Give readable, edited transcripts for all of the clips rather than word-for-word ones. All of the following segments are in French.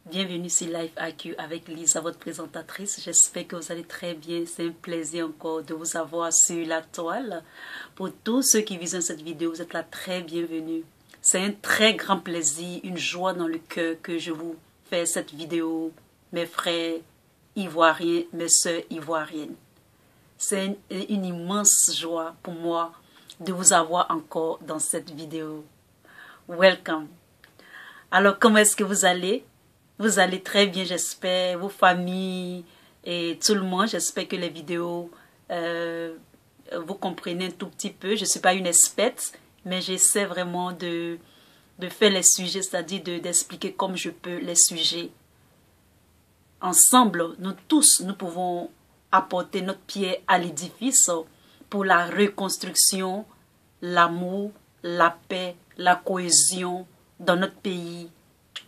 Bienvenue sur Life IQ avec Lisa, votre présentatrice. J'espère que vous allez très bien. C'est un plaisir encore de vous avoir sur la toile. Pour tous ceux qui visionnent cette vidéo, vous êtes là très bienvenue. C'est un très grand plaisir, une joie dans le cœur que je vous fais cette vidéo, mes frères ivoiriens, mes sœurs ivoiriennes. C'est une immense joie pour moi de vous avoir encore dans cette vidéo. Welcome. Alors, comment est-ce que vous allez? Vous allez très bien, j'espère, vos familles et tout le monde. J'espère que les vidéos, vous comprenez un tout petit peu. Je ne suis pas une experte, mais j'essaie vraiment de faire les sujets, c'est-à-dire d'expliquer comme je peux les sujets. Ensemble, nous tous, nous pouvons apporter notre pierre à l'édifice pour la reconstruction, l'amour, la paix, la cohésion dans notre pays.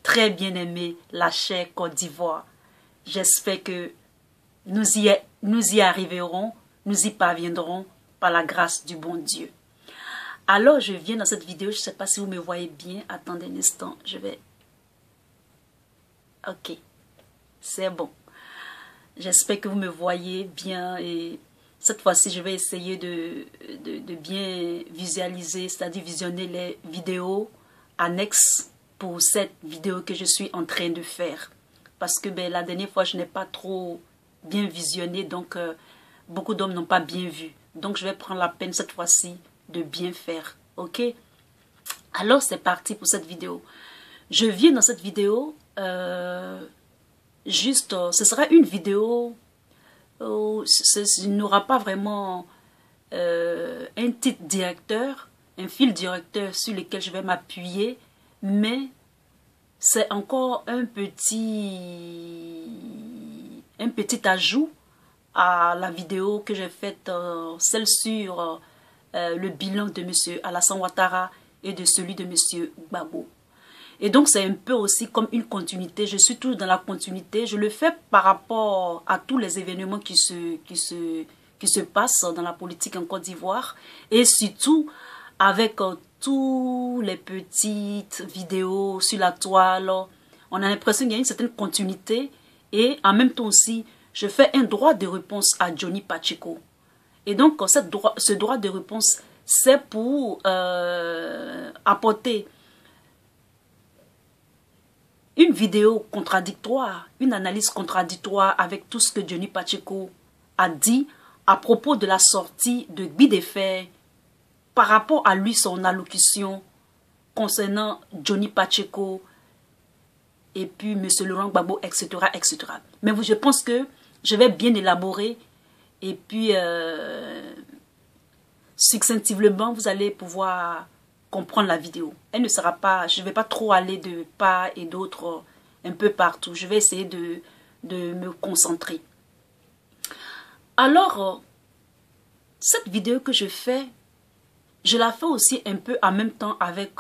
Très bien aimé, la chère Côte d'Ivoire. J'espère que nous y arriverons, nous y parviendrons par la grâce du bon Dieu. Alors, je viens dans cette vidéo, je ne sais pas si vous me voyez bien. Attendez un instant, je vais... Ok, c'est bon. J'espère que vous me voyez bien et cette fois-ci, je vais essayer de bien visualiser, c'est-à-dire visionner les vidéos annexes pour cette vidéo que je suis en train de faire. Parce que la dernière fois, je n'ai pas trop bien visionné, donc beaucoup d'hommes n'ont pas bien vu. Donc, je vais prendre la peine cette fois-ci de bien faire. Ok? Alors, c'est parti pour cette vidéo. Je viens dans cette vidéo, ce sera une vidéo où il n'aura pas vraiment un titre directeur, un fil directeur sur lequel je vais m'appuyer, mais c'est encore un petit ajout à la vidéo que j'ai faite, celle sur le bilan de M. Alassane Ouattara et de celui de M. Gbagbo. Et donc c'est un peu aussi comme une continuité, je suis toujours dans la continuité, je le fais par rapport à tous les événements qui se passent dans la politique en Côte d'Ivoire et surtout avec tous les petites vidéos sur la toile. On a l'impression qu'il y a une certaine continuité et en même temps aussi, je fais un droit de réponse à Johnny Pacheco. Et donc, ce droit de réponse, c'est pour apporter une vidéo contradictoire, une analyse contradictoire avec tout ce que Johnny Pacheco a dit à propos de la sortie de Guy Defert par rapport à lui, son allocution concernant Johnny Pacheco et puis M. Laurent Gbagbo, etc., etc. Mais je pense que je vais bien élaborer et puis succinctement, vous allez pouvoir comprendre la vidéo. Elle ne sera pas, je ne vais pas trop aller de part et d'autre un peu partout. Je vais essayer de me concentrer. Alors, cette vidéo que je fais, je la fais aussi un peu en même temps avec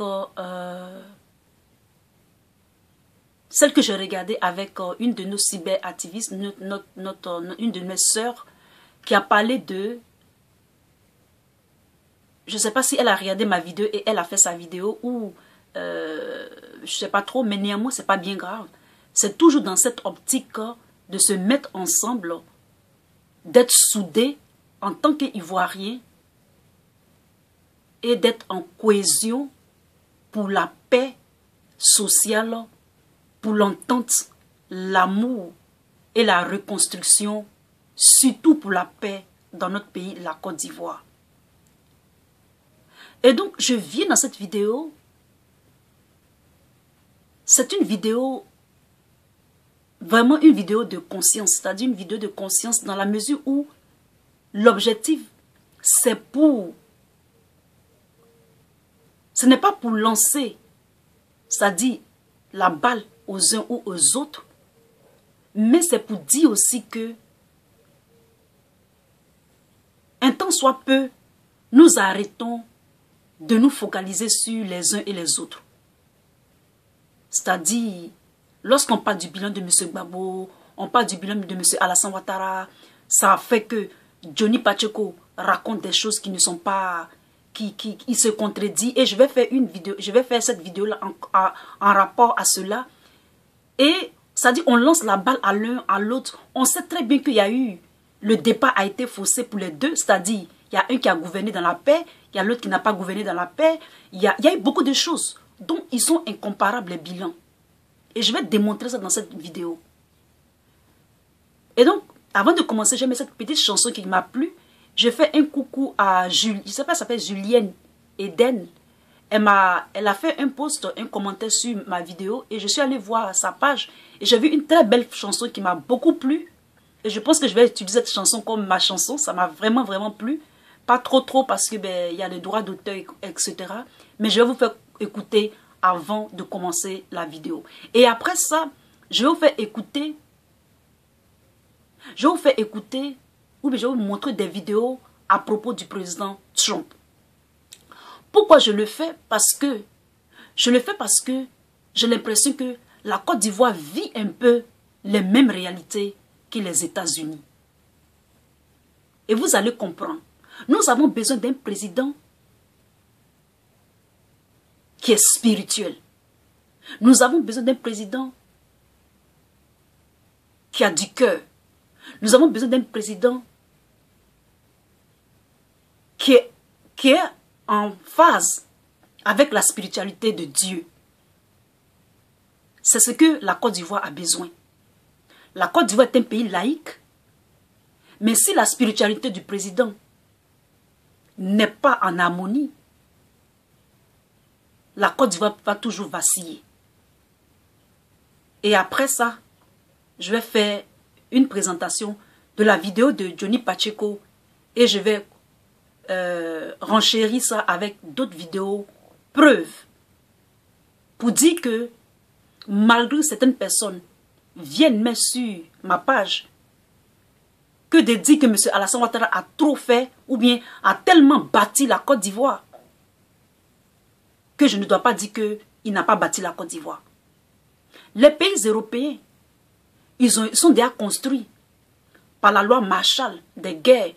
celle que j'ai regardée avec une de nos cyberactivistes, une de mes sœurs, qui a parlé de... Je ne sais pas si elle a regardé ma vidéo et elle a fait sa vidéo ou... je ne sais pas trop, mais néanmoins, ce n'est pas bien grave. C'est toujours dans cette optique de se mettre ensemble, d'être soudés en tant qu'Ivoiriens, et d'être en cohésion pour la paix sociale, pour l'entente, l'amour et la reconstruction, surtout pour la paix dans notre pays, la Côte d'Ivoire. Et donc, je viens dans cette vidéo, c'est une vidéo, vraiment une vidéo de conscience, c'est-à-dire une vidéo de conscience dans la mesure où l'objectif, c'est pour... Ce n'est pas pour lancer, c'est-à-dire la balle aux uns ou aux autres, mais c'est pour dire aussi que, un temps soit peu, nous arrêtons de nous focaliser sur les uns et les autres. C'est-à-dire, lorsqu'on parle du bilan de M. Gbagbo, on parle du bilan de M. Alassane Ouattara, ça fait que Johnny Pacheco raconte des choses qui ne sont pas... qui se contredit et je vais faire une vidéo, je vais faire cette vidéo là en rapport à cela et C'est-à-dire, on lance la balle à l'un, à l'autre. On sait très bien qu'il y a eu, le départ a été faussé pour les deux. C'est-à-dire, il y a un qui a gouverné dans la paix, il y a l'autre qui n'a pas gouverné dans la paix. Il y a eu beaucoup de choses. Donc, ils sont incomparables, les bilans. Et je vais démontrer ça dans cette vidéo. Et donc, avant de commencer, j'ai mis cette petite chanson qui m'a plu. Je fais un coucou à Julie, je ne sais pas, elle s'appelle Julienne Eden. Elle a fait un post, un commentaire sur ma vidéo et je suis allée voir sa page et j'ai vu une très belle chanson qui m'a beaucoup plu. Et je pense que je vais utiliser cette chanson comme ma chanson, ça m'a vraiment vraiment plu. Pas trop parce que il y a les droits d'auteur, etc. Mais je vais vous faire écouter avant de commencer la vidéo. Et après ça, je vais vous faire écouter, ou bien je vais vous montrer des vidéos à propos du président Trump. Pourquoi je le fais? Parce que j'ai l'impression que la Côte d'Ivoire vit un peu les mêmes réalités que les États-Unis. Et vous allez comprendre. Nous avons besoin d'un président qui est spirituel. Nous avons besoin d'un président qui a du cœur. Nous avons besoin d'un président qui est en phase avec la spiritualité de Dieu. C'est ce que la Côte d'Ivoire a besoin. La Côte d'Ivoire est un pays laïque, mais si la spiritualité du président n'est pas en harmonie, la Côte d'Ivoire va toujours vaciller. Et après ça, je vais faire une présentation de la vidéo de Johnny Pacheco et je vais renchérir ça avec d'autres vidéos preuves pour dire que malgré certaines personnes viennent mettre sur ma page que de dire que M. Alassane Ouattara a trop fait ou bien a tellement bâti la Côte d'Ivoire que je ne dois pas dire qu'il n'a pas bâti la Côte d'Ivoire. Les pays européens, ils sont déjà construits par la loi Marshall des guerres,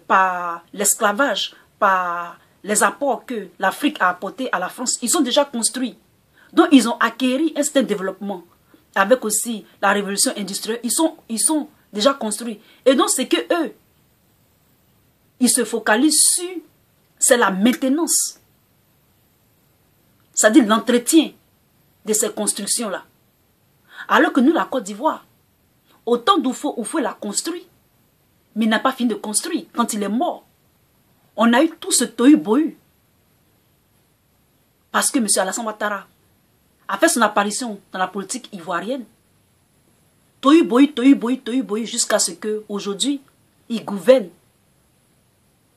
par l'esclavage, par les apports que l'Afrique a apportés à la France. Ils sont déjà construits. Donc, ils ont acquis un certain développement. Avec aussi la révolution industrielle, ils sont déjà construits. Et donc, c'est que eux, ils se focalisent sur, c'est la maintenance. C'est-à-dire l'entretien de ces constructions-là. Alors que nous, la Côte d'Ivoire, autant d'Oufou l'a construit, mais il n'a pas fini de construire. Quand il est mort, on a eu tout ce tohu-bohu. Parce que M. Alassane Ouattara a fait son apparition dans la politique ivoirienne. Tohu-bohu, jusqu'à ce qu'aujourd'hui, il gouverne.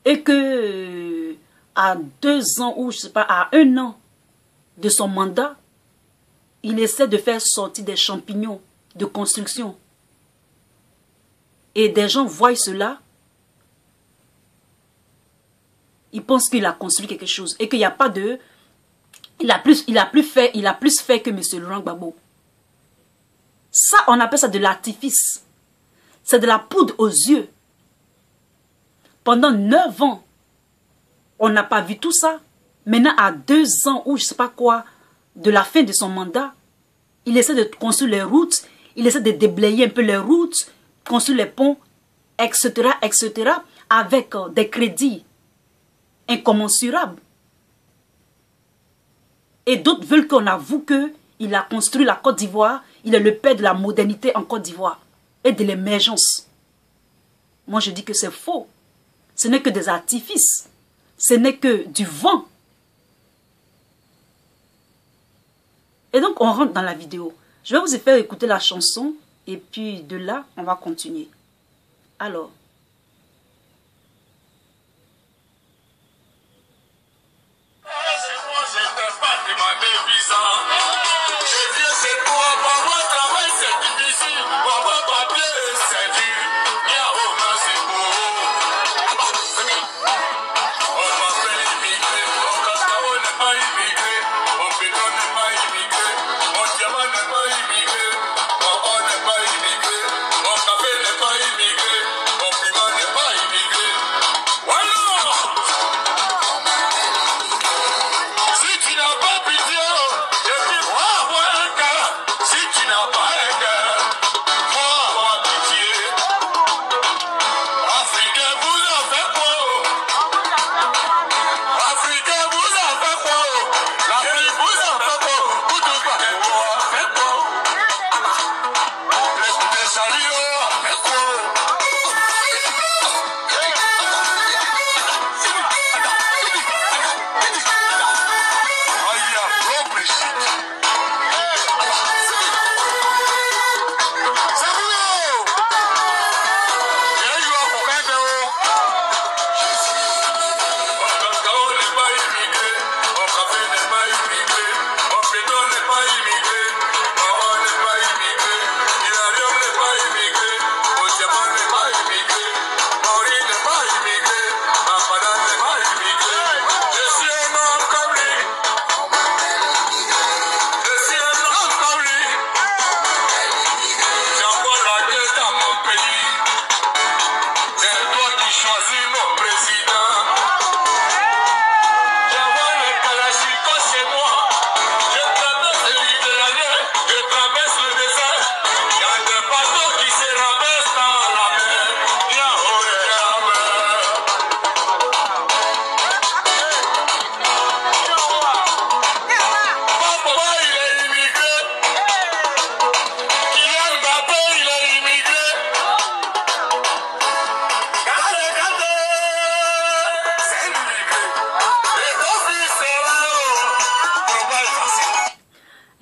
Et que à 2 ans, ou je ne sais pas, à 1 an de son mandat, il essaie de faire sortir des champignons de construction. Et des gens voient cela, ils pensent qu'il a construit quelque chose et qu'il n'y a pas de... Il a plus fait que M. Laurent Gbagbo. Ça, on appelle ça de l'artifice. C'est de la poudre aux yeux. Pendant 9 ans, on n'a pas vu tout ça. Maintenant, à 2 ans ou je ne sais pas quoi, de la fin de son mandat, il essaie de construire les routes, il essaie de déblayer un peu les routes, construire les ponts, etc., avec des crédits incommensurables. Et d'autres veulent qu'on avoue qu'il a construit la Côte d'Ivoire, il est le père de la modernité en Côte d'Ivoire et de l'émergence. Moi, je dis que c'est faux. Ce n'est que des artifices. Ce n'est que du vent. Et donc, on rentre dans la vidéo. Je vais vous faire écouter la chanson et puis de là, on va continuer. Alors.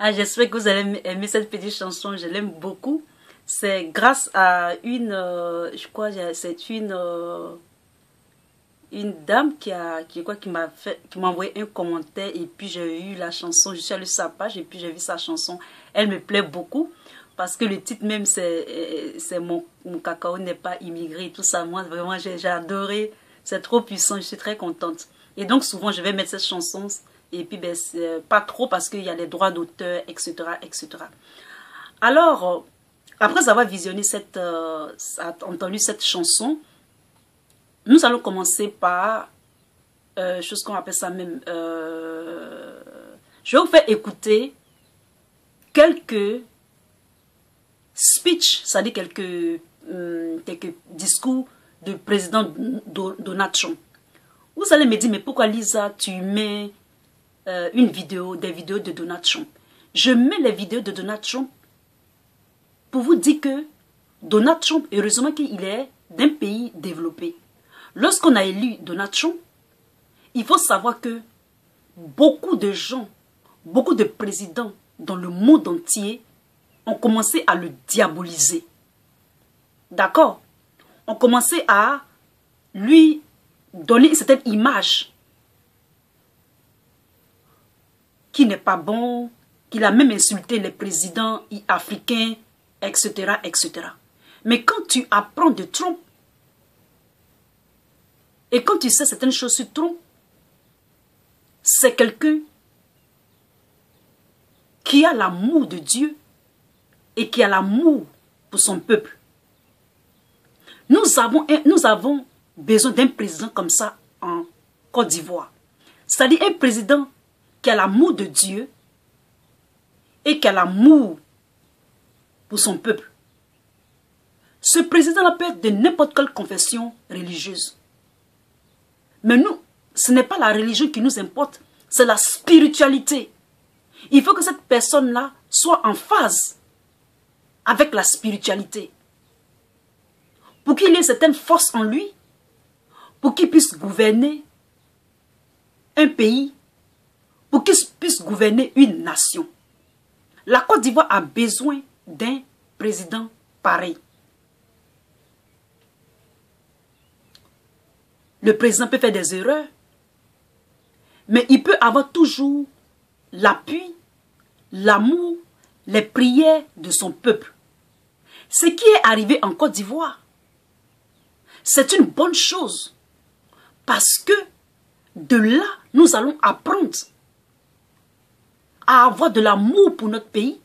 Ah, j'espère que vous allez aimer cette petite chanson, je l'aime beaucoup. C'est grâce à je crois, c'est une dame qui m'a envoyé un commentaire et puis j'ai eu la chanson, je suis allée sur sa page et puis j'ai vu sa chanson. Elle me plaît beaucoup parce que le titre même c'est mon cacao n'est pas immigré et tout ça. Moi vraiment j'ai adoré, c'est trop puissant, je suis très contente. Et donc souvent je vais mettre cette chanson et puis ben, pas trop parce qu'il y a les droits d'auteur, etc., etc. Alors, après avoir visionné entendu cette chanson, nous allons commencer par chose qu'on appelle ça même. Je vais vous faire écouter quelques speeches, c'est-à-dire quelques discours du président Donald Trump. Vous allez me dire, mais pourquoi Lisa, tu mets des vidéos de Donald Trump? Je mets les vidéos de Donald Trump pour vous dire que Donald Trump, heureusement qu'il est d'un pays développé. Lorsqu'on a élu Donald Trump, il faut savoir que beaucoup de gens, beaucoup de présidents dans le monde entier ont commencé à le diaboliser. D'accord? Ont commencé à lui donner une certaine image qui n'est pas bon, qu'il a même insulté les présidents africains, etc., etc. Mais quand tu apprends de Trump, et quand tu sais certaines choses sur Trump, c'est quelqu'un qui a l'amour de Dieu et qui a l'amour pour son peuple. Nous avons besoin d'un président comme ça en Côte d'Ivoire. C'est-à-dire un président qui a l'amour de Dieu et qui a l'amour pour son peuple. Ce président-là peut être de n'importe quelle confession religieuse. Mais nous, ce n'est pas la religion qui nous importe, c'est la spiritualité. Il faut que cette personne-là soit en phase avec la spiritualité. Pour qu'il ait certaines forces en lui, pour qu'il puisse gouverner un pays, pour qu'il puisse gouverner une nation. La Côte d'Ivoire a besoin d'un président pareil. Le président peut faire des erreurs, mais il peut avoir toujours l'appui, l'amour, les prières de son peuple. Ce qui est arrivé en Côte d'Ivoire, c'est une bonne chose. Parce que de là, nous allons apprendre à avoir de l'amour pour notre pays,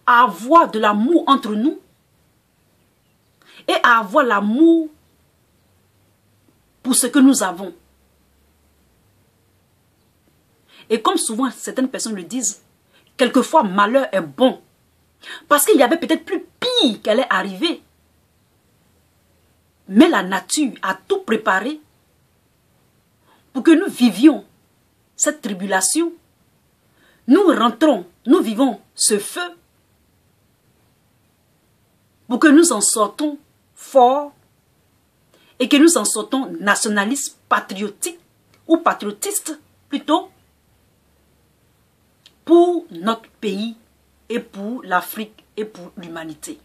à avoir de l'amour entre nous et à avoir l'amour pour ce que nous avons. Et comme souvent certaines personnes le disent, quelquefois malheur est bon. Parce qu'il y avait peut-être plus pire qu'elle est arrivée. Mais la nature a tout préparé pour que nous vivions cette tribulation. Nous rentrons, nous vivons ce feu pour que nous en sortons forts et que nous en sortons nationalistes, patriotiques ou patriotistes plutôt pour notre pays et pour l'Afrique et pour l'humanité.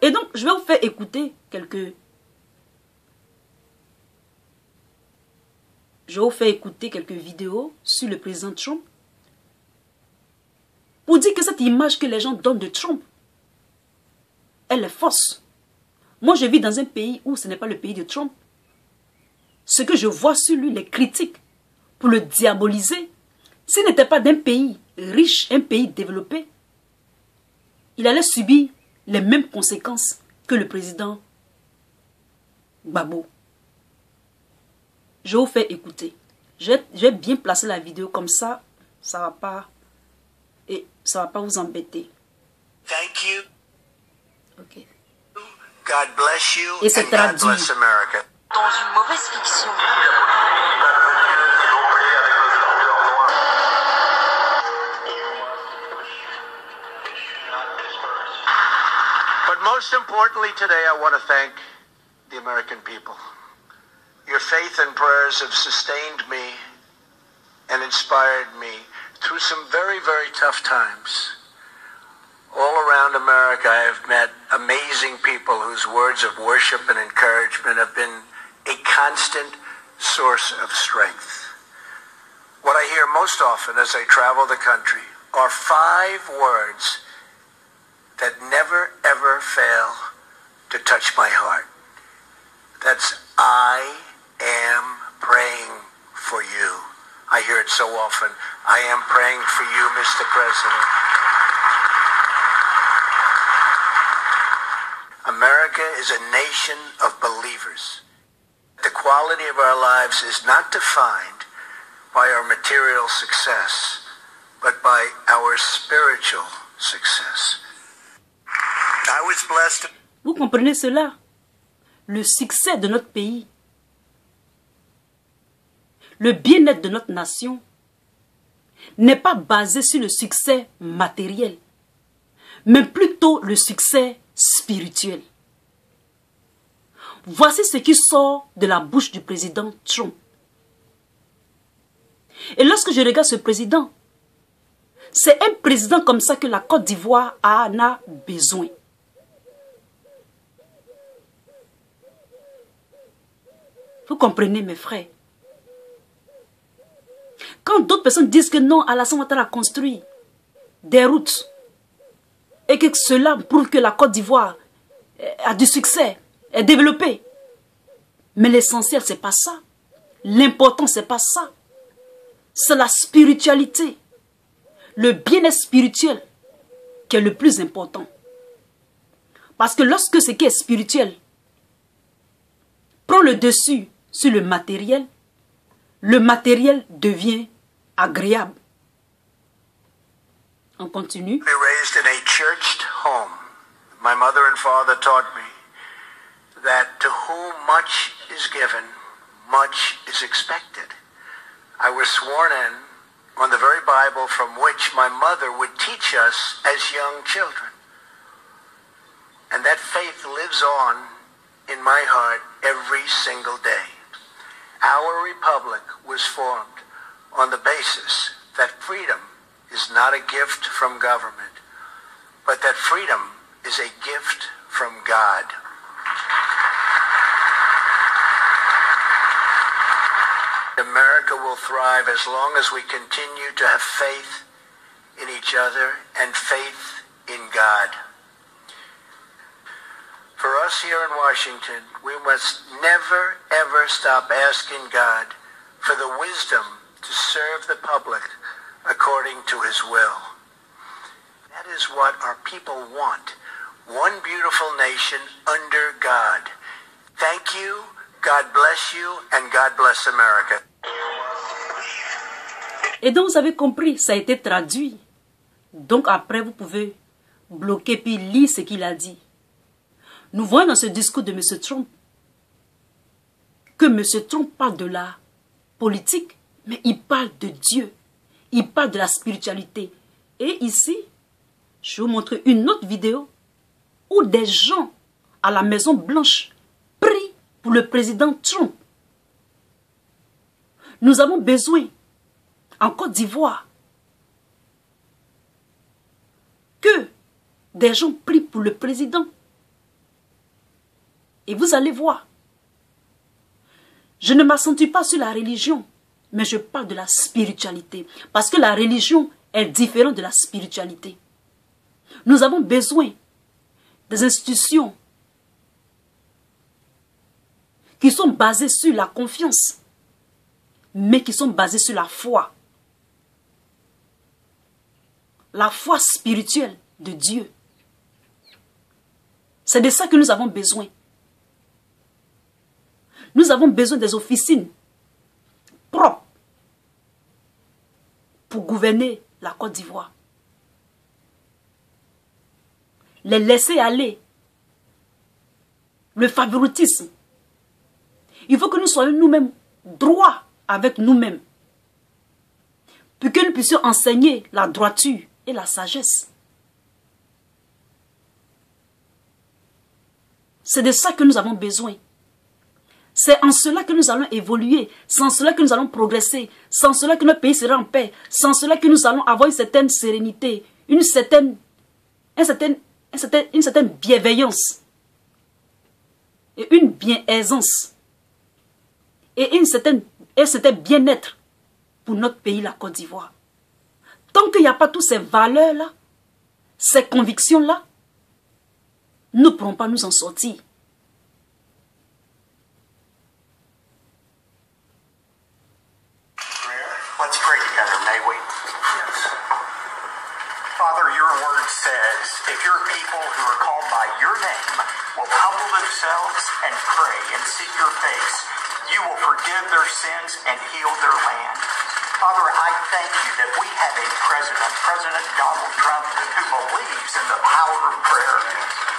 Et donc, je vais vous faire écouter quelques vidéos sur le président Trump pour dire que cette image que les gens donnent de Trump, elle est fausse. Moi, je vis dans un pays où ce n'est pas le pays de Trump. Ce que je vois sur lui, les critiques pour le diaboliser, s'il n'était pas d'un pays riche, un pays développé, il allait subir les mêmes conséquences que le président Gbagbo. Je vous fais écouter. Je vais bien placer la vidéo comme ça, ça va pas vous embêter. Thank you. Ok. God bless you. Et c'est And God traduit. bless America. Dans une mauvaise fiction. But most importantly today, I want to thank the American people. Your faith and prayers have sustained me and inspired me through some very, very tough times. All around America, I have met amazing people whose words of worship and encouragement have been a constant source of strength. What I hear most often as I travel the country are 5 words that never, ever fail to touch my heart. That's, I am praying for you. I hear it so often. I am praying for you, Mr. President. America is a nation of believers. The quality of our lives is not defined by our material success, but by our spiritual success. I was blessed. Vous comprenez cela? Le succès de notre pays, le bien-être de notre nation n'est pas basé sur le succès matériel, mais plutôt le succès spirituel. Voici ce qui sort de la bouche du président Trump. Et lorsque je regarde ce président, c'est un président comme ça que la Côte d'Ivoire en a besoin. Vous comprenez, mes frères? Quand d'autres personnes disent que non, Alassane Ouattara a construit des routes et que cela prouve que la Côte d'Ivoire a du succès, est développée. Mais l'essentiel, ce n'est pas ça. L'important, ce n'est pas ça. C'est la spiritualité. Le bien-être spirituel qui est le plus important. Parce que lorsque ce qui est spirituel prend le dessus sur le matériel devient agréable. On continue. Raised in a churched home. My mother and father taught me that to whom much is given, much is expected. I was sworn in on the very Bible from which my mother would teach us as young children. And that faith lives on in my heart every single day. Our republic was formed on the basis that freedom is not a gift from government, but that freedom is a gift from God. America will thrive as long as we continue to have faith in each other and faith in God. For us here in Washington, we must never, ever stop asking God for the wisdom to serve the public according to His will. That is what our people want. One beautiful nation under God. Thank you, God bless you, and God bless America. Et donc vous avez compris, ça a été traduit. Donc après vous pouvez bloquer puis lire ce qu'il a dit. Nous voyons dans ce discours de M. Trump que M. Trump parle de la politique, mais il parle de Dieu. Il parle de la spiritualité. Et ici, je vais vous montrer une autre vidéo où des gens à la Maison Blanche prient pour le président Trump. Nous avons besoin, en Côte d'Ivoire, que des gens prient pour le président. Et vous allez voir, je ne m'accentue pas sur la religion, mais je parle de la spiritualité. Parce que la religion est différente de la spiritualité. Nous avons besoin des institutions qui sont basées sur la confiance, mais qui sont basées sur la foi. La foi spirituelle de Dieu. C'est de ça que nous avons besoin. Nous avons besoin des officines propres pour gouverner la Côte d'Ivoire. Les laisser aller. Le favoritisme. Il faut que nous soyons nous-mêmes droits avec nous-mêmes. Pour que nous puissions enseigner la droiture et la sagesse. C'est de ça que nous avons besoin. C'est en cela que nous allons évoluer, c'est en cela que nous allons progresser, c'est en cela que notre pays sera en paix, c'est en cela que nous allons avoir une certaine sérénité, une certaine bienveillance et une bienhaisance et un certain bien-être pour notre pays, la Côte d'Ivoire. Tant qu'il n'y a pas toutes ces valeurs-là, ces convictions-là, nous ne pourrons pas nous en sortir. Let's pray together, may we? Yes. Father, your word says, if your people who are called by your name will humble themselves and pray and seek your face, you will forgive their sins and heal their land. Father, I thank you that we have a president, President Donald Trump, who believes in the power of prayer.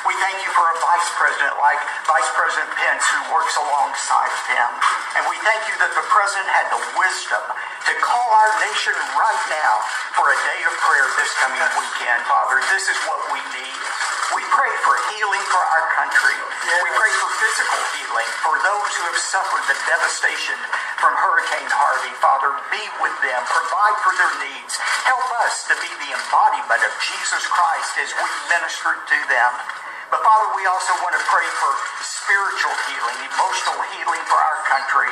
We thank you for a vice president like Vice President Pence, who works alongside of him. And we thank you that the president had the wisdom to call our nation right now for a day of prayer this coming weekend, Father. This is what we need. We pray for healing for our country. We pray for physical healing for those who have suffered the devastation from Hurricane Harvey. Father, be with them. Provide for their needs. Help us to be the embodiment of Jesus Christ as we minister to them. But Father, we also want to pray for spiritual healing, emotional healing for our country.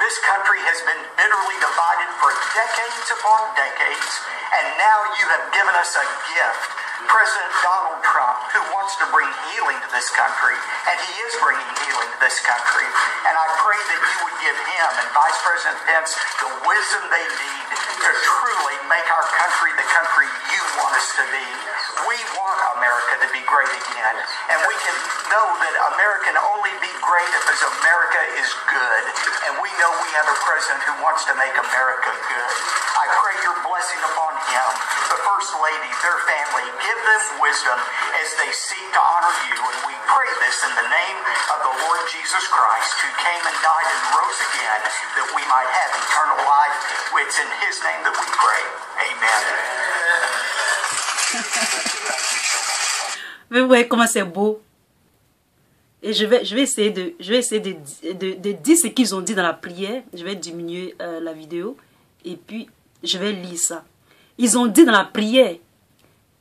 This country has been bitterly divided for decades upon decades, and now you have given us a gift, President Donald Trump, who wants to bring healing to this country, and he is bringing healing to this country. And I pray that you would give him and Vice President Pence the wisdom they need to truly make our country the country you want us to be. We want America to be great again, and we can know that America can only be great if America is good, and we know we have a president who wants to make America good. I pray your blessing upon him, the First Lady, their family. Give them wisdom as they seek to honor you, and we pray this in the name of the Lord Jesus Christ, who came and died and rose again, that we might have eternal life. It's in his name that we pray. Amen. Vous voyez comment c'est beau. Et je vais essayer de dire ce qu'ils ont dit dans la prière. Je vais diminuer la vidéo. Et puis, je vais lire ça. Ils ont dit dans la prière,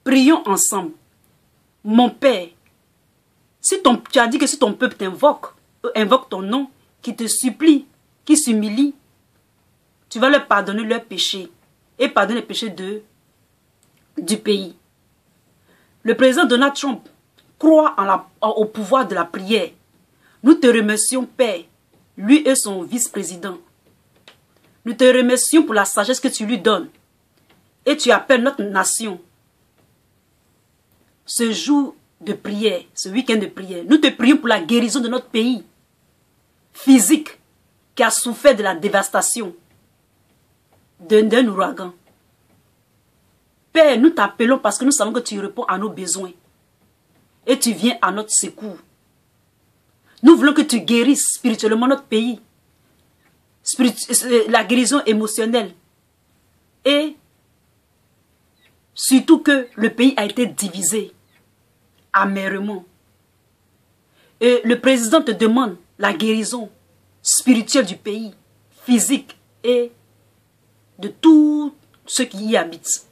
prions ensemble. Mon Père, si tu as dit que si ton peuple invoque ton nom, qui te supplie, qui s'humilie, tu vas leur pardonner leurs péchés et pardonner les péchés du pays. Le président Donald Trump croit au pouvoir de la prière. Nous te remercions, Père, lui et son vice-président. Nous te remercions pour la sagesse que tu lui donnes. Et tu appelles notre nation. Ce jour de prière, ce week-end de prière, nous te prions pour la guérison de notre pays physique qui a souffert de la dévastation d'un ouragan. Père, nous t'appelons parce que nous savons que tu réponds à nos besoins. Et tu viens à notre secours. Nous voulons que tu guérisses spirituellement notre pays. La guérison émotionnelle. Et surtout que le pays a été divisé amèrement. Et le président te demande la guérison spirituelle du pays, physique et de tous ceux qui y habitent.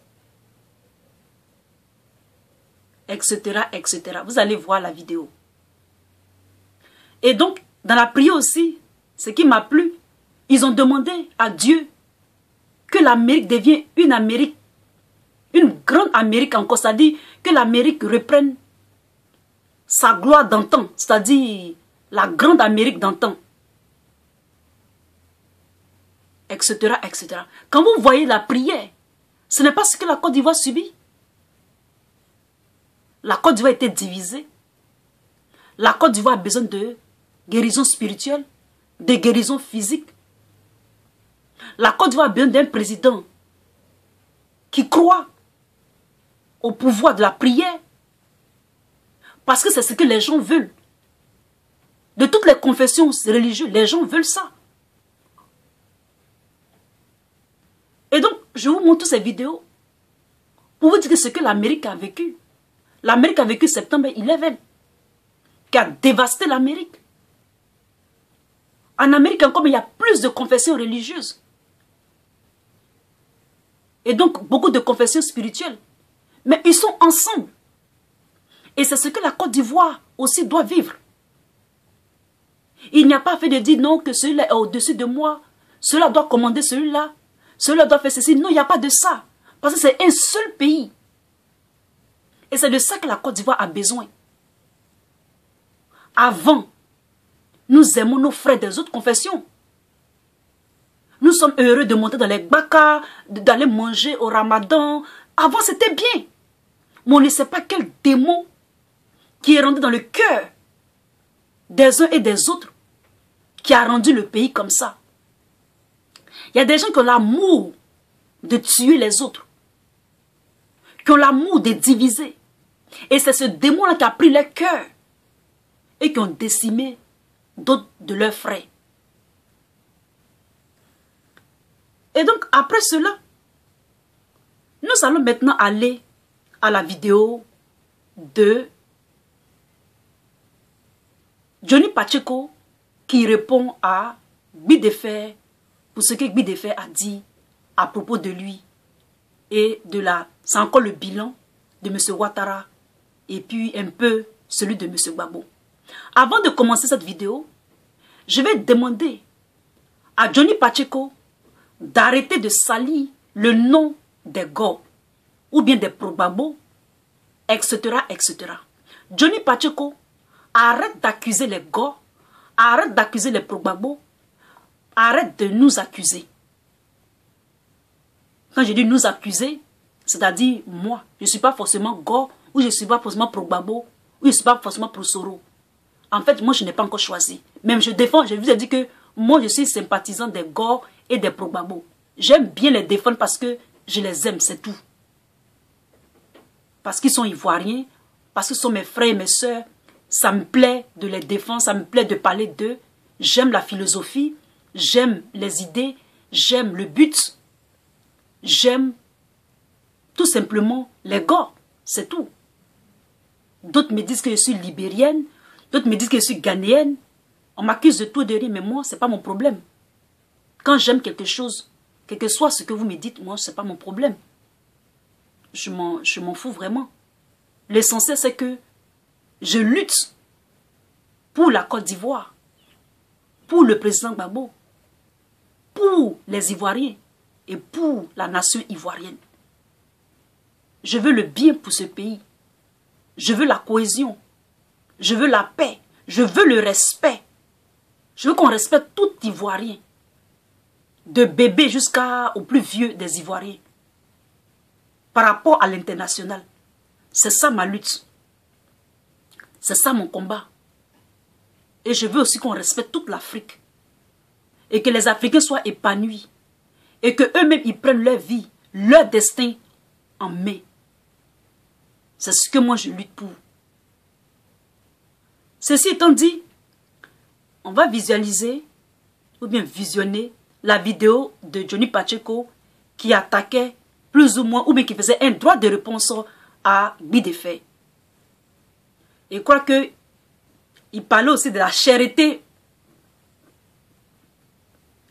Etc., etc. Vous allez voir la vidéo. Et donc, dans la prière aussi, ce qui m'a plu, ils ont demandé à Dieu que l'Amérique devienne une Amérique, une grande Amérique encore, c'est-à-dire que l'Amérique reprenne sa gloire d'antan, c'est-à-dire la grande Amérique d'antan, etc., etc. Quand vous voyez la prière, ce n'est pas ce que la Côte d'Ivoire subit. La Côte d'Ivoire a été divisée. La Côte d'Ivoire a besoin de guérison spirituelle, de guérison physique. La Côte d'Ivoire a besoin d'un président qui croit au pouvoir de la prière. Parce que c'est ce que les gens veulent. De toutes les confessions religieuses, les gens veulent ça. Et donc, je vous montre ces vidéos pour vous dire ce que l'Amérique a vécu. L'Amérique a vécu septembre 11, qui a dévasté l'Amérique. En Amérique, comme il y a plus de confessions religieuses. Et donc, beaucoup de confessions spirituelles. Mais ils sont ensemble. Et c'est ce que la Côte d'Ivoire aussi doit vivre. Il n'y a pas fait de dire non, que celui-là est au-dessus de moi. Celui-là doit commander celui-là. Celui-là doit faire ceci. Non, il n'y a pas de ça. Parce que c'est un seul pays. Et c'est de ça que la Côte d'Ivoire a besoin. Avant, nous aimons nos frères des autres confessions. Nous sommes heureux de monter dans les bakas, d'aller manger au ramadan. Avant, c'était bien. Mais on ne sait pas quel démon qui est rentré dans le cœur des uns et des autres qui a rendu le pays comme ça. Il y a des gens qui ont l'amour de tuer les autres, qui ont l'amour de diviser. Et c'est ce démon-là qui a pris leur cœur et qui ont décimé d'autres de leurs frères. Et donc, après cela, nous allons maintenant aller à la vidéo de Johnny Pacheco qui répond à Gbidefer pour ce que Gbidefer a dit à propos de lui et de la... C'est encore le bilan de M. Ouattara et puis un peu celui de M. Gbagbo. Avant de commencer cette vidéo, je vais demander à Johnny Pacheco d'arrêter de salir le nom des Go ou bien des Pro-Gbagbo, etc., etc. Johnny Pacheco, arrête d'accuser les Go, arrête d'accuser les Pro-Gbagbo, arrête de nous accuser. Quand je dis nous accuser, c'est-à-dire moi, je ne suis pas forcément Go, ou je ne suis pas forcément Pro-Gbagbo, ou je ne suis pas forcément Pro-Soro. En fait, moi, je n'ai pas encore choisi. Même je défends, je vous ai dit que moi, je suis sympathisant des Go et des Pro-Gbagbo. J'aime bien les défendre parce que je les aime, c'est tout. Parce qu'ils sont ivoiriens, parce qu'ils sont mes frères et mes sœurs, ça me plaît de les défendre, ça me plaît de parler d'eux. J'aime la philosophie, j'aime les idées, j'aime le but, j'aime tout simplement les gars, c'est tout. D'autres me disent que je suis libérienne, d'autres me disent que je suis ghanéenne. On m'accuse de tout et de rien, mais moi, ce n'est pas mon problème. Quand j'aime quelque chose, quel que soit ce que vous me dites, moi, ce n'est pas mon problème. Je m'en fous vraiment. L'essentiel, c'est que je lutte pour la Côte d'Ivoire, pour le président Gbagbo, pour les Ivoiriens et pour la nation ivoirienne. Je veux le bien pour ce pays. Je veux la cohésion. Je veux la paix. Je veux le respect. Je veux qu'on respecte tout Ivoirien, de bébé jusqu'au plus vieux des Ivoiriens, par rapport à l'international. C'est ça ma lutte. C'est ça mon combat. Et je veux aussi qu'on respecte toute l'Afrique. Et que les Africains soient épanouis. Et qu'eux-mêmes, ils prennent leur vie, leur destin en main. C'est ce que moi, je lutte pour. Ceci étant dit, on va visualiser, ou bien visionner, la vidéo de Johnny Pacheco qui attaquait plus ou moins, ou bien qui faisait un droit de réponse à Gbidefer. Et je crois qu'il parlait aussi de la charité.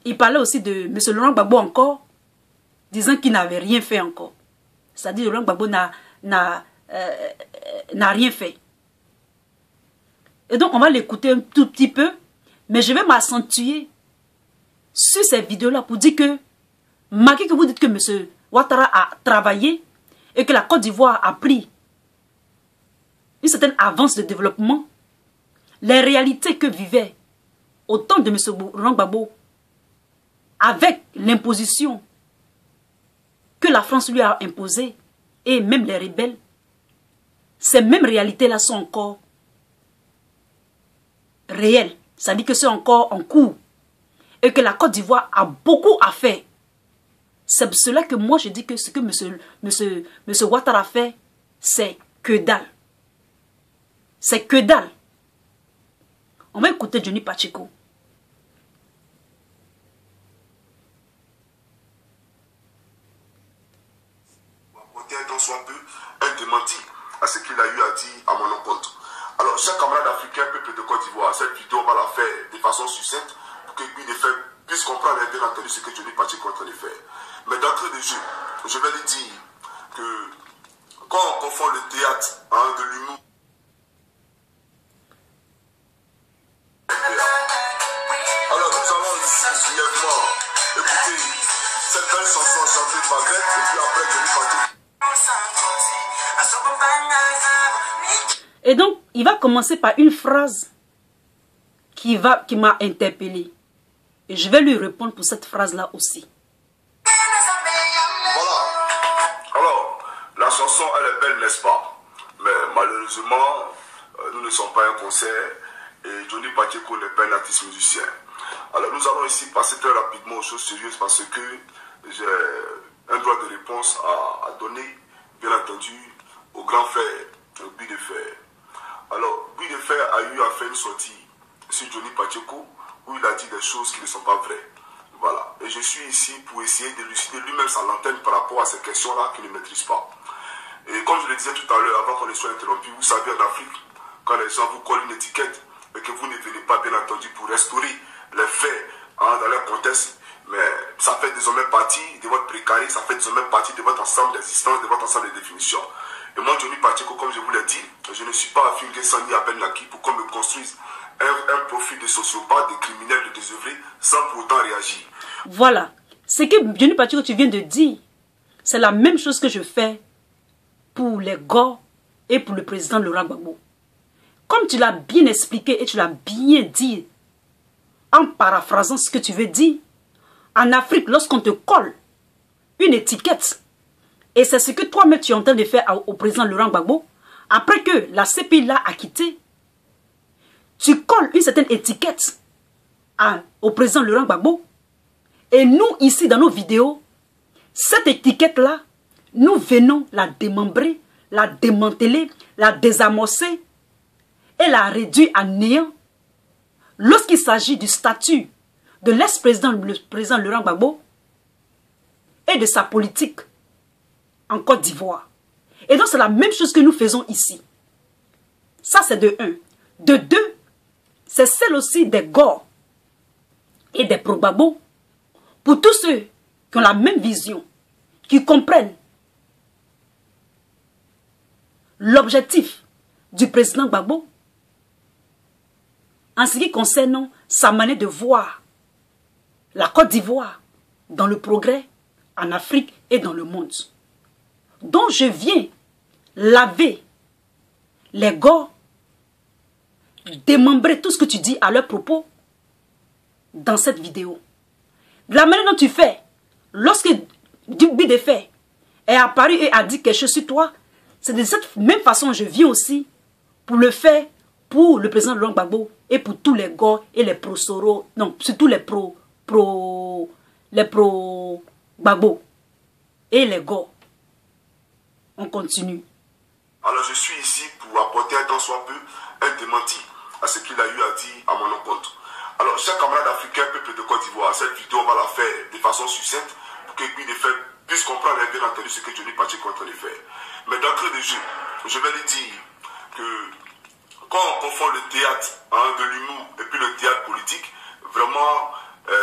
Il parlait aussi de M. Laurent Gbagbo encore, disant qu'il n'avait rien fait encore. C'est-à-dire que Laurent Gbagbo n'a rien fait. Et donc, on va l'écouter un tout petit peu, mais je vais m'accentuer sur cette vidéo-là pour dire que, malgré que vous dites que M. Ouattara a travaillé et que la Côte d'Ivoire a pris une certaine avance de développement, les réalités que vivait au temps de M. Laurent Gbagbo, avec l'imposition que la France lui a imposée, et même les rebelles, ces mêmes réalités-là sont encore réelles. Ça dit que c'est encore en cours. Et que la Côte d'Ivoire a beaucoup à faire. C'est pour cela que moi je dis que ce que M. Ouattara fait, c'est que dalle. C'est que dalle. On va écouter Johnny Pacheco. Tant soit peu un démenti à ce qu'il a eu à dire à mon encontre. Alors, chers camarades africains, peuple de Côte d'Ivoire, cette vidéo, on va la faire de façon succincte pour que Guy de Fait puisse comprendre bien entendu ce que Johnny Pacheco est en train de faire. Mais d'entrée de jeu, je vais lui dire que quand on confond le théâtre de l'humour, alors nous allons ici brièvement écouter cette belle chanson chantée par Greg et puis après Johnny Pacheco. Et donc, il va commencer par une phrase qui m'a interpellé. Et je vais lui répondre pour cette phrase-là aussi. Voilà. Alors, la chanson, elle est belle, n'est-ce pas? Mais malheureusement, nous ne sommes pas un concert et Johnny Pacheco n'est pas un artiste musicien. Alors, nous allons ici passer très rapidement aux choses sérieuses parce que j'ai un droit de réponse à donner, bien entendu, au grand frère, Guy de Fait. Alors, Guy de Fait a eu à faire une sortie sur Johnny Pacheco où il a dit des choses qui ne sont pas vraies. Voilà. Et je suis ici pour essayer d'élucider lui-même sa lanterne par rapport à ces questions-là qu'il ne maîtrise pas. Et comme je le disais tout à l'heure, avant qu'on ne soit interrompu, vous savez, en Afrique, quand les gens vous collent une étiquette et que vous ne venez pas, bien entendu, pour restaurer les faits dans leur contexte, mais ça fait désormais partie de votre précarité, ça fait désormais partie de votre ensemble d'existence, de votre ensemble de définitions. Et moi, Johnny Pacheco, comme je vous l'ai dit, je ne suis pas à finir sans ni à peine acquis pour qu'on me construise un profil de sociopathe, de criminel, de désœuvré, sans pour autant réagir. Voilà. Ce que Johnny Pacheco, tu viens de dire, c'est la même chose que je fais pour les gars et pour le président Laurent Gbagbo. Comme tu l'as bien expliqué et tu l'as bien dit, en paraphrasant ce que tu veux dire, en Afrique, lorsqu'on te colle une étiquette, et c'est ce que toi-même tu es en train de faire au président Laurent Gbagbo, après que la CPI l'a acquitté, tu colles une certaine étiquette au président Laurent Gbagbo, et nous, ici, dans nos vidéos, cette étiquette-là, nous venons la démembrer, la démanteler, la désamorcer et la réduire à néant lorsqu'il s'agit du statut de l'ex-président, le président Laurent Gbagbo, et de sa politique en Côte d'Ivoire. Et donc, c'est la même chose que nous faisons ici. Ça, c'est de 1. De 2, c'est celle aussi des Gors et des pro-Gbagbo. Pour tous ceux qui ont la même vision, qui comprennent l'objectif du président Gbagbo en ce qui concerne sa manière de voir la Côte d'Ivoire dans le progrès en Afrique et dans le monde. Donc je viens laver les Gors, démembrer tout ce que tu dis à leur propos dans cette vidéo. De la manière dont tu fais, lorsque Guy de Fait est apparu et a dit quelque chose sur toi, c'est de cette même façon que je viens aussi pour le faire pour le président Laurent Gbagbo et pour tous les Gors et les pro-Soro, non, surtout les pro-Gbagbo et les Gors. On continue. Alors je suis ici pour apporter un tant soit peu un démenti à ce qu'il a eu à dire à mon encontre. Alors, chers camarades africains, peuple de Côte d'Ivoire, cette vidéo, on va la faire de façon succincte pour que Guy de Fait puisse comprendre et bien entendu ce que Johnny Pacheco est en train de faire. Mais d'entrée de jeu, je vais lui dire que quand on confond le théâtre de l'humour et puis le théâtre politique, vraiment,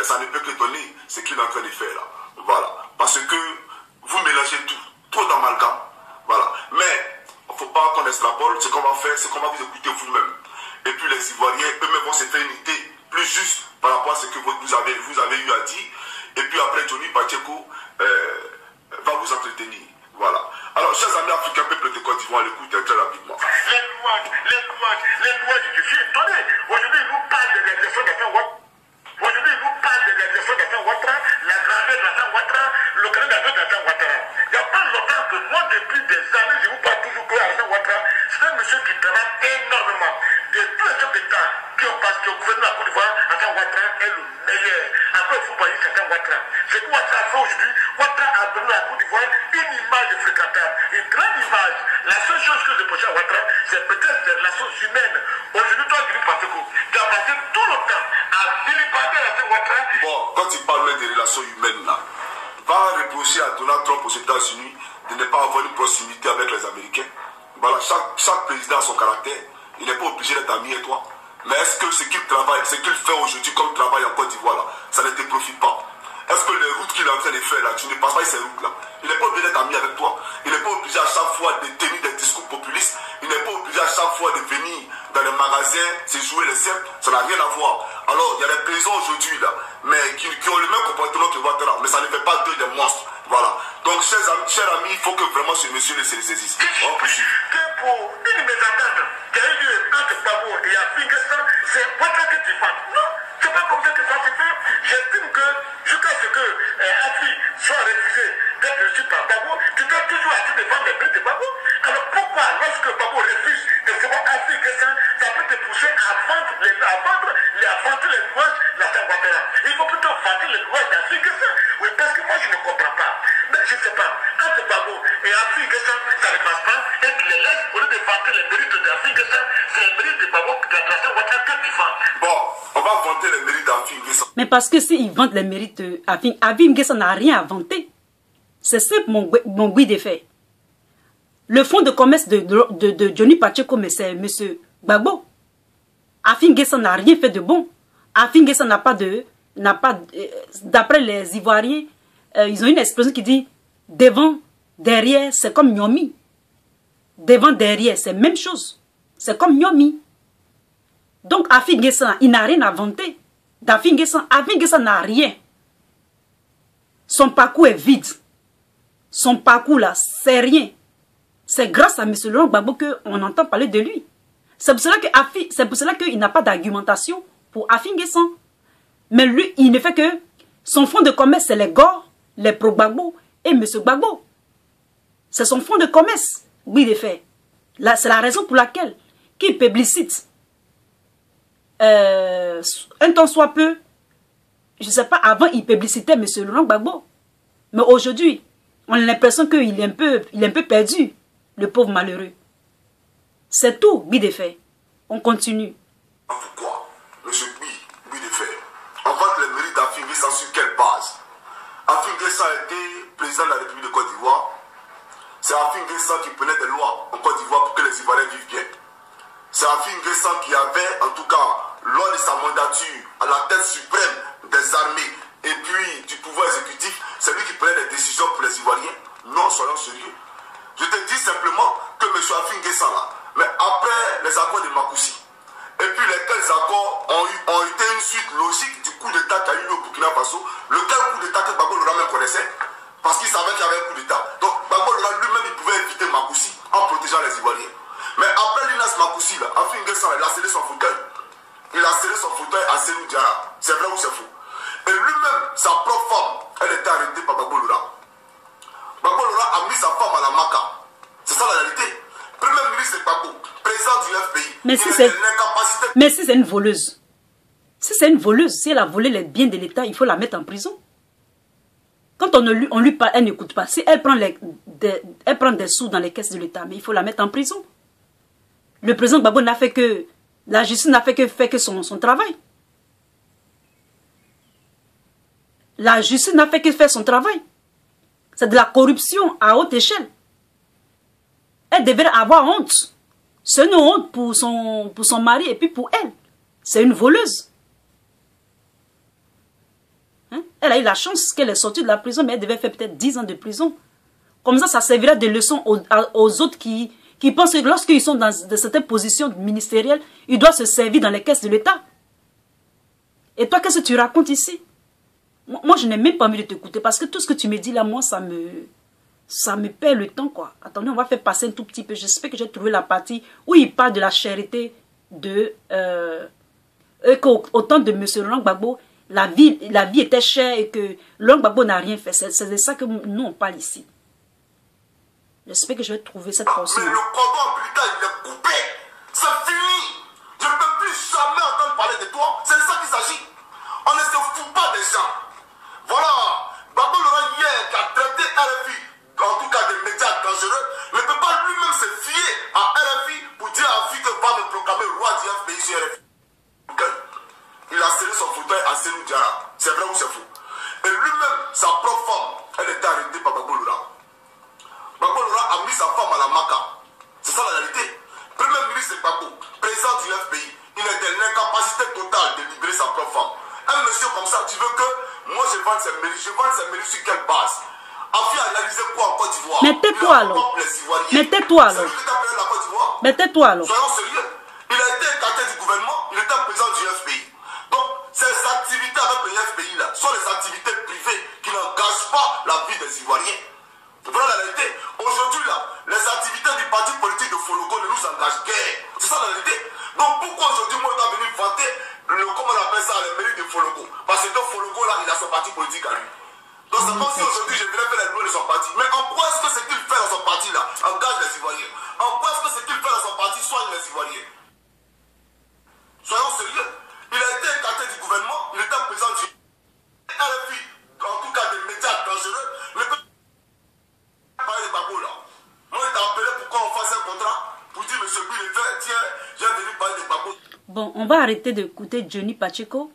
ça ne peut que donner ce qu'il est en train de faire là. Voilà. Parce que vous mélangez tout, trop d'amalgame. Voilà. Mais, il ne faut pas qu'on extrapole. Ce qu'on va faire, c'est qu'on va vous écouter vous-même. Et puis les Ivoiriens, eux-mêmes vont se faire une idée plus juste par rapport à ce que vous avez eu à dire. Et puis après, Johnny Pacheco va vous entretenir. Voilà. Alors, chers amis africains, peuple de Côte d'Ivoire, l'écoutez très rapidement. Les louanges, je suis étonné. Aujourd'hui, ils nous parlent de l'exercice d'Assane Ouattara. Aujourd'hui, ils nous parlent de l'exercice d'Assane Ouattara, la grandeur d'Assane Ouattara, le grand d'Assane Ouattara. Il n'y a pas longtemps que moi, depuis des années, je vous parle toujours que Assane Ouattara, c'est un monsieur qui travaille énormément. De tous les chefs d'État qui ont passé au gouvernement de la Côte d'Ivoire, Assane Ouattara est le meilleur. Après, il faut parler de Assane Ouattara. C'est que Ouattara fait aujourd'hui. Ouattara a donné à la Côte d'Ivoire une image de fréquentable, une grande image. La seule chose que je reproche à Ouattara, c'est peut-être les relations humaines. Aujourd'hui, toi, Guy Pacheco, tu as passé tout le temps à vilipender Assane Ouattara. Bon, quand il parle des relations humaines là, va reprocher à Donald Trump aux États-Unis de ne pas avoir une proximité avec les Américains. Voilà, chaque président a son caractère. Il n'est pas obligé d'être ami avec toi. Mais est-ce que ce qu'il travaille, ce qu'il fait aujourd'hui comme travail en Côte d'Ivoire, là, ça ne te profite pas? Est-ce que les routes qu'il est en train de faire là, tu ne passes pas ces routes-là? Il n'est pas obligé d'être ami avec toi. Il n'est pas obligé à chaque fois de tenir des discours populistes. Il n'est pas obligé à chaque fois de venir dans les magasins, se jouer les simples. Ça n'a rien à voir. Alors, il y a des prisons aujourd'hui là, mais qui ont le même comportement que Ouattara. Mais ça ne fait pas d'eux des monstres. Voilà. Donc, chers amis, il faut que vraiment ce monsieur le saisisse. On poursuit. Que pour une mésentente qui a eu lieu entre Gbagbo et Afingessa, c'est Ouattara que tu fasses. Non, c'est pas comme ça que ça se fait. J'estime que jusqu'à ce que Afi soit refusé d'être reçu par Gbagbo, tu dois toujours essayer de défendre les mérites de Gbagbo. Alors pourquoi, lorsque Gbagbo refuse de recevoir Afingessa, ça peut te pousser à vendre les louanges de la Ouattara? Il faut plutôt vendre les louanges d'Afingessa. Oui, parce que moi je ne comprends pas. Mais je ne sais pas, entre Gbagbo et Afingessa, ça ne passe pas, et tu les laisses au lieu de vanter les mérites d'Afingessa, c'est les mérites de Gbagbo de la Ouattara que tu vends. Bon, on va vanter les mérites d'Afingessa. Mais parce que s'ils vantent les mérites Afingessa n'a rien à vanter. C'est simple, mon Guy de fait. Le fonds de commerce de Johnny Pacheco, mais c'est M. Gbagbo. Afingessa n'a rien fait de bon. Afingessa n'a pas d'après les Ivoiriens, ils ont une expression qui dit devant, derrière, c'est comme Nyomi. Devant, derrière, c'est la même chose. C'est comme Nyomi. Donc Afingessa, il n'a rien à vanter. Afingessa n'a rien. Son parcours est vide. Son parcours là, c'est rien. C'est grâce à M. Laurent Gbagbo qu'on entend parler de lui. C'est pour cela qu'il n'a pas d'argumentation pour Afingessa. Mais lui, il ne fait que son fonds de commerce, c'est les Gor, les pro-Gbagbo et M. Gbagbo. C'est son fonds de commerce, oui, de fait. C'est la raison pour laquelle qu'il publicite un temps soit peu, je ne sais pas, avant il publicitait M. Laurent Gbagbo. Mais aujourd'hui, on a l'impression qu'il est un peu perdu, le pauvre malheureux. C'est tout, oui, de fait. On continue. Pourquoi, M. Guy de fait, on vante les mérites d'Afingessa sur quelle base? Afingessa a été président de la République de Côte d'Ivoire. C'est Afingessa qui prenait des lois en Côte d'Ivoire pour que les Ivoiriens vivent bien. C'est Afingessa qui avait, en tout cas, lors de sa mandature, à la tête suprême des armées et puis du pouvoir exécutif, c'est lui qui prenait des décisions pour les Ivoiriens. Non, soyons sérieux. Je te dis simplement que M. Afingessa là, mais après les accords de Makoussi, et puis lesquels accords ont été une suite logique du coup d'État qu'il y a eu au Burkina Faso, lequel coup d'État que Gbagbo Laurent même connaissait, parce qu'il savait qu'il y avait un coup d'État. Donc Gbagbo Laurent lui-même, il pouvait éviter Makoussi en protégeant les Ivoiriens. Mais après l'Inas Makoussi, Afingessa, il a scellé son fauteuil. Il a scellé son fauteuil à Sénou Diarra. C'est vrai ou c'est faux? Et lui-même, sa propre femme, elle était arrêtée par Gbagbo Laurent. Gbagbo Laurent a mis sa femme à la Maca. C'est ça la réalité. Premier ministre de Gbagbo, président du FPI. Mais si c'est une voleuse, si elle a volé les biens de l'État, il faut la mettre en prison. Quand on lui parle, elle n'écoute pas. Si elle prend, elle prend des sous dans les caisses de l'État, mais il faut la mettre en prison. Le président Gbagbo n'a fait que... La justice n'a fait que son travail. La justice n'a fait que faire son travail. C'est de la corruption à haute échelle. Elle devrait avoir honte. C'est une honte pour son mari et puis pour elle. C'est une voleuse. Hein? Elle a eu la chance qu'elle est sortie de la prison, mais elle devait faire peut-être 10 ans de prison. Comme ça servira de leçon aux autres qui pensent que lorsqu'ils sont dans certaines positions ministérielles, ils doivent se servir dans les caisses de l'État. Et toi, qu'est-ce que tu racontes ici? Moi, je n'ai même pas envie de t'écouter parce que tout ce que tu me dis là, moi, ça me perd le temps, quoi. Attendez, on va faire passer un tout petit peu. J'espère que j'ai trouvé la partie où il parle de la charité qu'au temps de M. Laurent Gbagbo, la vie était chère et que Laurent Gbagbo n'a rien fait. C'est de ça que nous, on parle ici. J'espère que je vais trouver cette portion. Mais le cordon ombilical, il est coupé. C'est fini. Je ne peux plus jamais entendre parler de toi. C'est de ça qu'il s'agit. On ne se fout pas des gens. Voilà. Gbagbo Laurent hier qui a traité RFI, en tout cas des médias dangereux, ne peut pas lui-même se fier à RFI pour dire à vie que va me proclamer roi du FPI sur RFI. Il a scellé son fauteuil à Sénou Diarra. C'est vrai ou c'est faux? Et lui-même, sa propre femme, elle était arrêtée par Gbagbo Laurent. Gbagbo Laurent a mis sa femme à la Maca. C'est ça la réalité. Premier ministre de Gbagbo, président du FPI, il est de d'Ivoire. Mais tais-toi alors. Mais tais-toi alors. C'est lui qui t'a payé la Côte d'Ivoire. Mais tais-toi alors. Soyons sérieux. Il a été écarté du gouvernement, il était président du FPI. Donc, ces activités avec le FPI là sont les activités privées qui n'engagent pas la vie des Ivoiriens. Voilà la réalité. Aujourd'hui là, les activités du parti politique de Fologo ne nous engagent guère. C'est ça la réalité. Donc pourquoi aujourd'hui moi je dois venir vanter comment on appelle ça, les mérites de Fologo? Parce que Fologo là, il a son parti politique à lui. Donc c'est comme si aujourd'hui je venais faire les lois de son parti. Mais en quoi est-ce que ce qu'il fait dans son parti là engage les Ivoiriens? En quoi est-ce que ce qu'il fait dans son parti soigne les Ivoiriens? Soyons sérieux. Il a été écarté du gouvernement, il était président du RFI, en tout cas des médias dangereux. Mais parler de Gbagbo là. Moi il t'a appelé pour qu'on fasse un contrat pour dire monsieur Bill tiens, j'ai venu parler de Gbagbo. Bon, on va arrêter d'écouter Johnny Pacheco.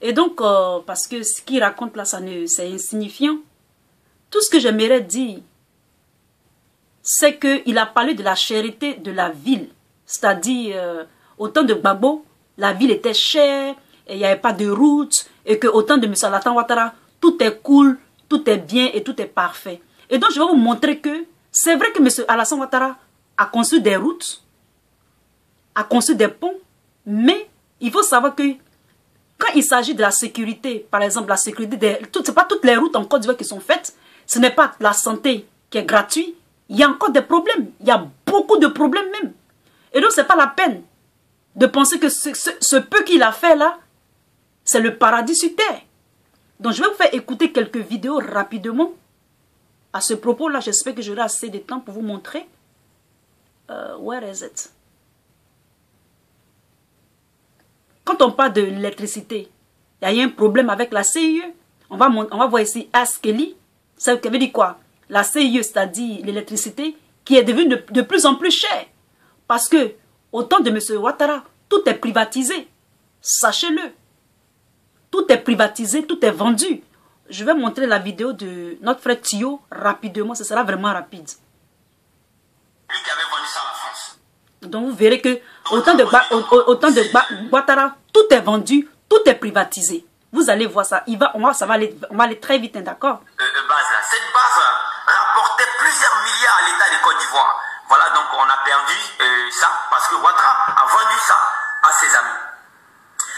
Et donc, parce que ce qu'il raconte là, c'est insignifiant. Tout ce que j'aimerais dire, c'est qu'il a parlé de la cherté de la ville. C'est-à-dire, au temps de Gbagbo, la ville était chère, et il n'y avait pas de route, et qu'au temps de M. Alassane Ouattara, tout est cool, tout est bien et tout est parfait. Et donc, je vais vous montrer que c'est vrai que M. Alassane Ouattara a construit des routes, a construit des ponts, mais il faut savoir que quand il s'agit de la sécurité, par exemple, la sécurité, ce n'est pas toutes les routes en Côte d'Ivoire qui sont faites, ce n'est pas la santé qui est gratuite, il y a encore des problèmes, il y a beaucoup de problèmes même. Et donc, ce n'est pas la peine de penser que ce peu qu'il a fait là, c'est le paradis sur terre. Donc, je vais vous faire écouter quelques vidéos rapidement. À ce propos-là, j'espère que j'aurai assez de temps pour vous montrer. Where is it? Quand on parle de l'électricité, il y a un problème avec la CIE. On va voir ici Askeli. Ça veut dire quoi? La CIE, c'est-à-dire l'électricité, qui est devenue de plus en plus chère. Parce que, au temps de M. Ouattara, tout est privatisé. Sachez-le. Tout est privatisé, tout est vendu. Je vais montrer la vidéo de notre frère Thio rapidement. Ce sera vraiment rapide. Lui qui avait vendu ça à la France. Donc vous verrez que au temps de Ouattara, tout est vendu, tout est privatisé. Vous allez voir ça. Ça va aller très vite, hein, d'accord? Cette base rapportait plusieurs milliards à l'État de Côte d'Ivoire. Voilà, donc on a perdu ça parce que Ouattara a vendu ça à ses amis.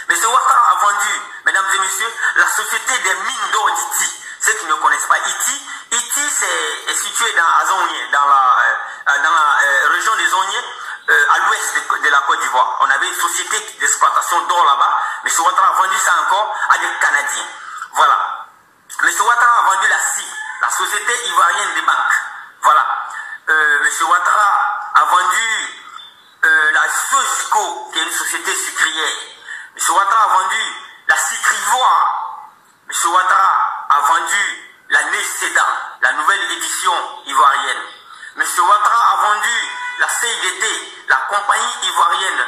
Mais ce Ouattara a vendu, mesdames et messieurs, la société des mines d'or d'Iti. Ceux qui ne connaissent pas Iti est situé dans Azonye, dans la région des Zonye, à l'ouest de la Côte d'Ivoire. On avait une société d'exploitation d'or là-bas, mais ce Ouattara a vendu ça encore à des Canadiens. Voilà. Mais ce Ouattara a vendu la CI, la Société Ivoirienne des Banques. Voilà. M. Ouattara a vendu la Sosco, qui est une société sucrière. M. Ouattara a vendu la Cicrivoire. M. Ouattara a vendu la Neseda, la nouvelle édition ivoirienne. M. Ouattara a vendu la CIDT, la compagnie ivoirienne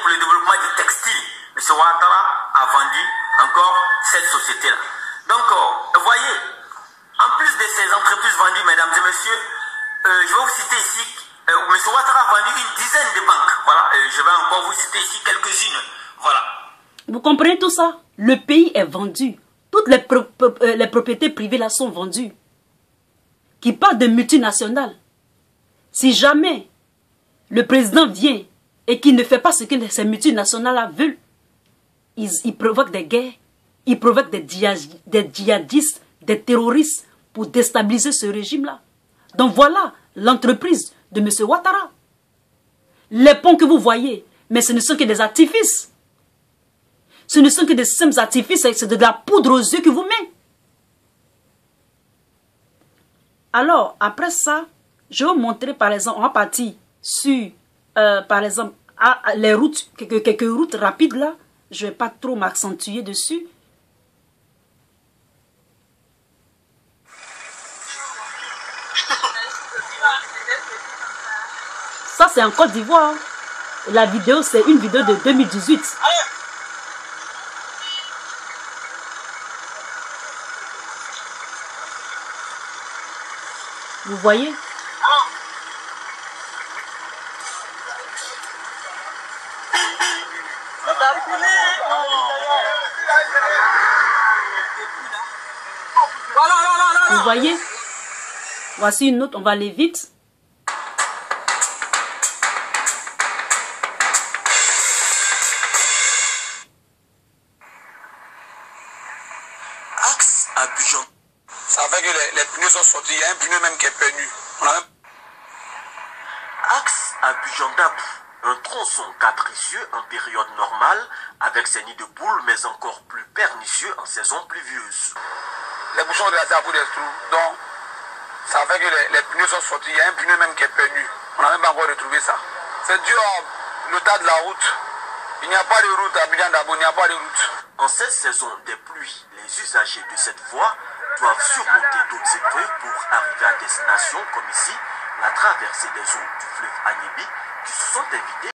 pour le développement du textile. M. Ouattara a vendu encore cette société-là. Donc, vous voyez, en plus de ces entreprises vendues, mesdames et messieurs, je vais vous citer ici, M. Ouattara a vendu une dizaine de banques. Voilà, je vais encore vous citer ici quelques-unes. Voilà. Vous comprenez tout ça? Le pays est vendu. Toutes les propriétés privées là sont vendues. Qui parle de multinationales. Si jamais le président vient et qu'il ne fait pas ce que ces multinationales là veulent, ils provoquent des guerres, ils provoquent des djihadistes, des terroristes pour déstabiliser ce régime-là. Donc voilà l'entreprise de M. Ouattara. Les ponts que vous voyez, mais ce ne sont que des artifices. Ce ne sont que des simples artifices, c'est de la poudre aux yeux que vous mettez. Alors, après ça, je vais vous montrer, par exemple, on va partir sur, par exemple, les routes, quelques routes rapides là. Je ne vais pas trop m'accentuer dessus. Ça, c'est en Côte d'Ivoire. La vidéo, c'est une vidéo de 2018. Vous voyez? Vous voyez? Voici une autre, on va aller vite. Axe à Bujon. Ça fait que les pneus sont sortis. Il y a un pneu même qui est perdu. Axe à Bujon-Dabou. Un tronçon 4 essieux en période normale, avec ses nids de poules, mais encore plus pernicieux en saison pluvieuse. Les bouchons de la terre pour des trous. Donc, ça fait que les pneus sont sortis. Il y a un pneu même qui est perdu. On n'a même pas encore retrouvé ça. C'est dû à l'état de la route. Il n'y a pas de route à Bujon-Dabou, il n'y a pas de route. En cette saison des pluies, les usagers de cette voie doivent surmonter d'autres épreuves pour arriver à destination, comme ici, la traversée des eaux du fleuve Agnébi, qui se sont invités